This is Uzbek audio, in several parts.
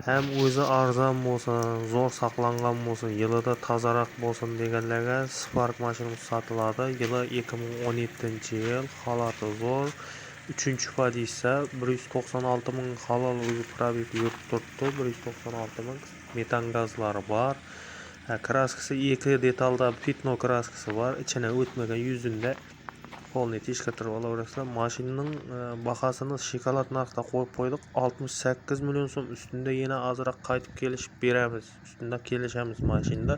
hem o'zi arzon bo'lsin, zo'r saqlangan bo'lsin, yilida tozaroq bo'lsin deganlarga Spark mashinamiz sotiladi. Yili 2017-yil, holati zo'r. 3-pozitsiya 196 ming halol o'zi probeg yurib turibdi. 196 ming metan gazlari bor. Kraskasi 2 detalda pitno kraskasi bor. Ichine o'tmagan yuzunda polni teshkatirib olaverasizlar. Mashinaning bahosini shokolad narxda qo'yib qo'ydik. 68 million so'm. Ustunda yana ozroq qaytib kelishib beramiz. Ustunda kelishamiz mashinada.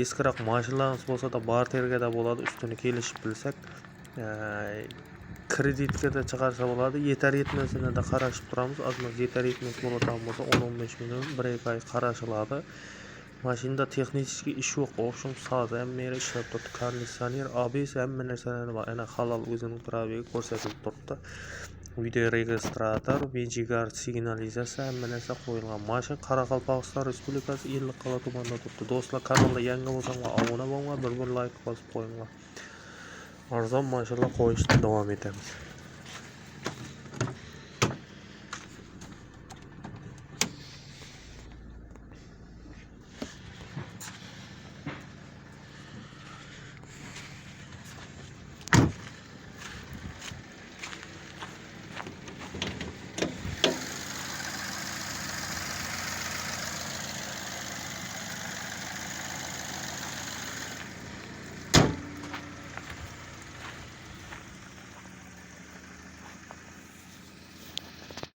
Eskiroq mashinalarimiz bo'lsa-da barterga da bo'ladi. Ustini kelishib bilsak, kreditga da chiqarsa bo'ladi. Yetar yetmasini da qarashib turamiz. Azman yetar yetmas bo'ladigan bo'lsa 10-15 million 1-2 oy qarashiladi. Mashinada texnik ish yo'q, o'xsham soz, hamma ishlab turibdi. Konditsioner, ABS hamma narsalar bor. Ana halol o'zining probegi ko'rsatib turibdi. Video registrator, Vigigar signalizatsiya hamma narsa qo'yilgan. Mashina Qoraqalpog'iston Respublikasi Ellikqal'a tumanida turibdi. Do'stlar, kanalga yangi bo'lsanglar obuna bo'linglar, bir like bosib qo'yinglar. Arzon mashinalar qo'yishda davom etamiz.